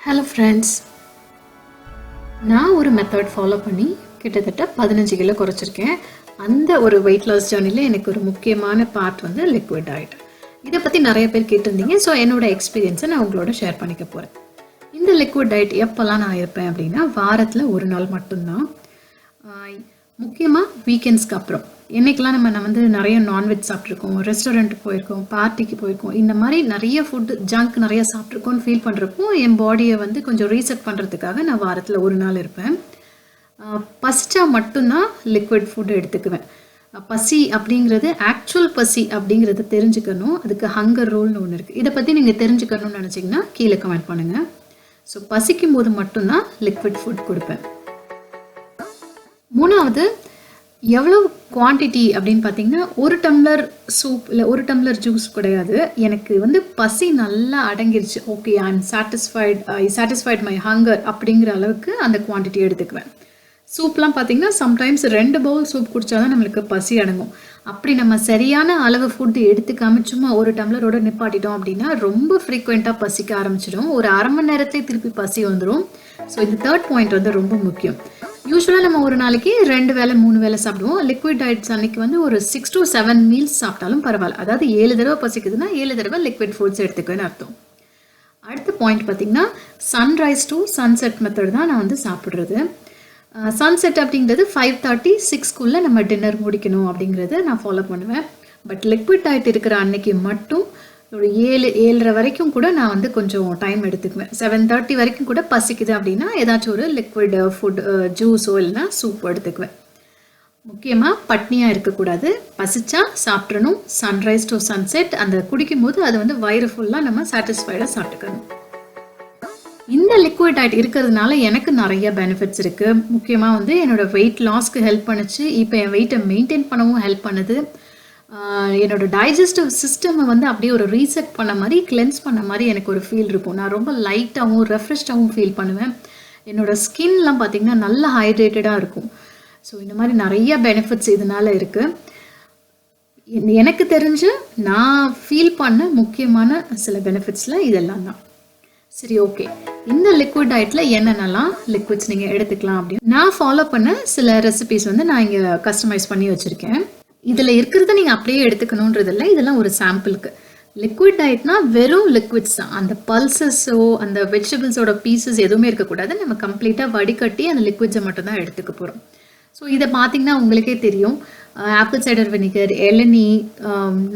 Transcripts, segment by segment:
Hello friends, நான் ஒரு method follow பண்ணி கிட்டத்தட்ட 15 கிலோ குறைச்சிருக்கேன். அந்த ஒரு வெயிட் லாஸ் ஜர்னியில் எனக்கு ஒரு முக்கியமான பார்ட் வந்து லிக்விட் டயட். இதை பற்றி நிறைய பேர் கேட்டிருந்தீங்க. ஸோ என்னோடய எக்ஸ்பீரியன்ஸை நான் உங்களோட ஷேர் பண்ணிக்க போகிறேன். இந்த லிக்விட் டயட் எப்போல்லாம் நான் இருப்பேன் அப்படின்னா, வாரத்தில் ஒரு நாள் மட்டும்தான். முக்கியமாக வீக்கெண்ட்ஸ்க்கு அப்புறம். என்றைக்கெலாம் நம்ம வந்து நிறைய நான்வெஜ் சாப்பிட்ருக்கோம், ரெஸ்டாரண்ட்டுக்கு போயிருக்கோம், பார்ட்டிக்கு போயிருக்கோம், இந்த மாதிரி நிறைய ஃபுட்டு ஜங்க் நிறைய சாப்பிட்ருக்கோன்னு ஃபீல் பண்ணுறப்போ என் பாடியை வந்து கொஞ்சம் ரீசெட் பண்ணுறதுக்காக நான் வாரத்தில் ஒரு நாள் இருப்பேன். பசிச்சா மட்டும்தான் லிக்விட் ஃபுட்டு எடுத்துக்குவேன். பசி அப்படிங்கிறது ஆக்சுவல் பசி அப்படிங்கிறத தெரிஞ்சுக்கணும். அதுக்கு ஹங்கர் ரூல்னு ஒன்று இருக்குது. இதை பற்றி நீங்கள் தெரிஞ்சுக்கணும்னு நினச்சிங்கன்னா கீழே கமெண்ட் பண்ணுங்கள். ஸோ பசிக்கும் போது மட்டும்தான் லிக்விட் ஃபுட் கொடுப்பேன். மூணாவது, எவ்வளோ குவான்டிட்டி அப்படின்னு பார்த்தீங்கன்னா, ஒரு டம்ளர் சூப் இல்லை ஒரு டம்ளர் ஜூஸ் கிடையாது. எனக்கு வந்து பசி நல்லா அடங்கிருச்சு, okay I am satisfied my hunger அப்படிங்கிற அளவுக்கு அந்த குவான்டிட்டி எடுத்துக்குவேன். சூப்லாம் பார்த்தீங்கன்னா சம்டைம்ஸ் 2 பவுல் சூப் குடித்தாதான் நம்மளுக்கு பசி அடங்கும். அப்படி நம்ம சரியான அளவு ஃபுட்டு எடுத்துக்காம சும்மா ஒரு டம்ளரோட நிப்பாட்டிட்டோம் அப்படின்னா ரொம்ப ஃப்ரீக்வெண்ட்டாக பசிக்க ஆரம்பிச்சிடும். ஒரு அரை மணி நேரத்தை திருப்பி பசி வந்துடும். ஸோ இந்த 3rd பாயிண்ட் வந்து ரொம்ப முக்கியம். யூஸ்வலாக நம்ம ஒரு நாளைக்கு 2 வேளை 3 வேளை சாப்பிடுவோம். லிக்விட் டயட்ஸ் அன்னைக்கு வந்து ஒரு 6 to 7 மீல்ஸ் சாப்பிட்டாலும் பரவாயில்ல. அதாவது 7 தடவை பசிக்குதுன்னா 7 தடவை லிக்விட் ஃபுட்ஸ் எடுத்துக்குவேன்னு அர்த்தம். அடுத்த பாயிண்ட் பார்த்தீங்கன்னா, சன்ரைஸ் டு சன்செட் மெத்தட் தான் நான் வந்து சாப்பிட்றது. சன்செட் அப்படிங்கிறது 5:30 6க்குள்ளே நம்ம டின்னர் முடிக்கணும் அப்படிங்கிறத நான் ஃபாலோ பண்ணுவேன். பட் லிக்விட் டயட் இருக்கிற அன்னைக்கு மட்டும் ஒரு 7-7:30 வரைக்கும் கூட நான் வந்து கொஞ்சம் டைம் எடுத்துக்குவேன். 7:30 வரைக்கும் கூட பசிக்குது அப்படின்னா ஏதாச்சும் ஒரு லிக்விட் ஃபுட் ஜூஸோ இல்லைனா சூப் எடுத்துக்குவேன். முக்கியமாக பட்னியாக இருக்கக்கூடாது. பசிச்சா சாப்பிட்றணும். சன்ரைஸ் டு சன்செட் அந்த குடிக்கும்போது அது வந்து வயிறு ஃபுல்லாக நம்ம சாட்டிஸ்ஃபைடாக சாப்பிட்டுக்கணும். இந்த லிக்விட் டயட் இருக்கிறதுனால எனக்கு நிறைய பெனிஃபிட்ஸ் இருக்குது. முக்கியமாக வந்து என்னோடய வெயிட் லாஸ்க்கு ஹெல்ப் பண்ணுச்சு. இப்போ என் வெயிட்டை மெயின்டைன் பண்ணவும் ஹெல்ப் பண்ணுது. என்னோடய டைஜஸ்டிவ் சிஸ்டமை வந்து அப்படியே ஒரு ரீசெட் பண்ண மாதிரி, கிளென்ஸ் பண்ண மாதிரி எனக்கு ஒரு ஃபீல் இருக்கும். நான் ரொம்ப லைட்டாகவும் ரெஃப்ரெஷ்டாகவும் ஃபீல் பண்ணுவேன். என்னோடய ஸ்கின்லாம் பார்த்திங்கன்னா நல்லா ஹைட்ரேட்டடாக இருக்கும். ஸோ இந்த மாதிரி நிறைய பெனிஃபிட்ஸ் இதனால் இருக்குது. எனக்கு தெரிஞ்சு நான் ஃபீல் பண்ண முக்கியமான சில பெனிஃபிட்ஸில் இதெல்லாம் தான். சரி, ஓகே, இந்த லிக்விட் டயட்டில் என்னென்னலாம் லிக்விட்ஸ் நீங்கள் எடுத்துக்கலாம் அப்படின்னு நான் ஃபாலோ பண்ண சில ரெசிபிஸ் வந்து நான் இங்கே கஸ்டமைஸ் பண்ணி வச்சுருக்கேன். இதில் இருக்கிறத நீங்கள் அப்படியே எடுத்துக்கணுன்றது இல்லை, இதெல்லாம் ஒரு சாம்பிளுக்கு. லிக்விட் டயட்னா வெறும் லிக்விட்ஸ் தான். அந்த பல்சஸோ அந்த வெஜிடபிள்ஸோட பீசஸ் எதுவுமே இருக்கக்கூடாது. நம்ம கம்ப்ளீட்டாக வடிகட்டி அந்த லிக்விட்ஸை மட்டும்தான் எடுத்துக்க போகிறோம். ஸோ இதை பார்த்தீங்கன்னா உங்களுக்கே தெரியும். ஆப்பிள் சைடர் வினிகர், இளநீ,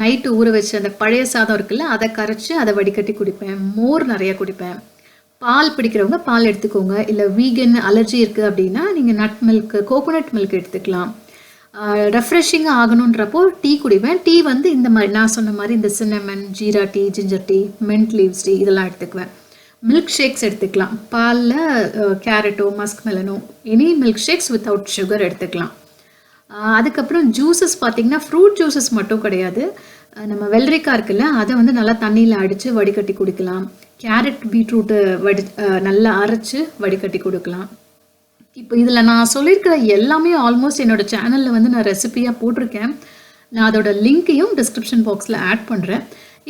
நைட்டு ஊற வச்சு அந்த பழைய சாதம் இருக்குல்ல, அதை கரைச்சி அதை வடிகட்டி குடிப்பேன். மோர் நிறையா குடிப்பேன். பால் பிடிக்கிறவங்க பால் எடுத்துக்கோங்க. இல்லை வீகன் அலர்ஜி இருக்குது அப்படின்னா நீங்கள் நட் மில்க், கோகோனட் மில்க் எடுத்துக்கலாம். ரெஃப்ரெஷிங்காக ஆகணுன்றப்போ டீ குடிப்பேன். டீ வந்து இந்த மாதிரி நான் சொன்ன மாதிரி இந்த cinnamon, jeera tea, ginger tea, mint leaves tea இதெல்லாம் எடுத்துக்குவேன். மில்க் ஷேக்ஸ் எடுத்துக்கலாம். பாலில் கேரட்டோ மஸ்க் மெலனோ any milk shakes without sugar எடுத்துக்கலாம். அதுக்கப்புறம் ஜூஸஸ் பார்த்திங்கன்னா ஃப்ரூட் ஜூஸஸ் மட்டும் கிடையாது. நம்ம வெள்ளரிக்காய் இருக்குல்ல, அதை வந்து நல்லா தண்ணியில் அடித்து வடிகட்டி குடிக்கலாம். கேரட், பீட்ரூட்டு நல்லா அரைச்சி வடிகட்டி கொடுக்கலாம். இப்போ இதில் நான் சொல்லியிருக்கிற எல்லாமே ஆல்மோஸ்ட் என்னோடய சேனலில் வந்து நான் ரெசிபியாக போட்டிருக்கேன். நான் அதோட லிங்க்கையும் டிஸ்கிரிப்ஷன் பாக்ஸில் ஆட் பண்ணுறேன்.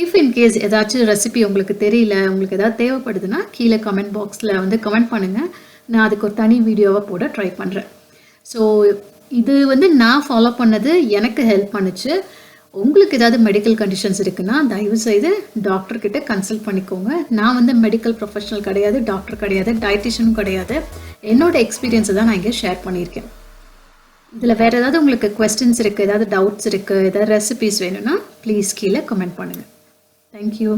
இஃப் இன்கேஸ் ஏதாச்சும் ரெசிபி உங்களுக்கு தெரியல, உங்களுக்கு ஏதாவது தேவைப்படுதுன்னா கீழே கமெண்ட் பாக்ஸில் வந்து கமெண்ட் பண்ணுங்கள். நான் அதுக்கு ஒரு தனி வீடியோவாக போட ட்ரை பண்ணுறேன். ஸோ இது வந்து நான் ஃபாலோ பண்ணது எனக்கு ஹெல்ப் பண்ணுச்சு. உங்களுக்கு ஏதாவது மெடிக்கல் கண்டிஷன்ஸ் இருக்குன்னா தயவுசெய்து டாக்டர்கிட்ட கன்சல்ட் பண்ணிக்கோங்க. நான் வந்து மெடிக்கல் ப்ரொஃபஷனல் கிடையாது, டாக்டர் கிடையாது, டயட்டிஷியனும் கிடையாது. என்னோட எக்ஸ்பீரியன்ஸை தான் நான் இங்கே ஷேர் பண்ணியிருக்கேன். இதில் வேறு ஏதாவது உங்களுக்கு கொஸ்டின்ஸ் இருக்குது, ஏதாவது டவுட்ஸ் இருக்குது, ஏதாவது ரெசிபிஸ் வேணும்னா ப்ளீஸ் கீழே கமெண்ட் பண்ணுங்கள். தேங்க்யூ.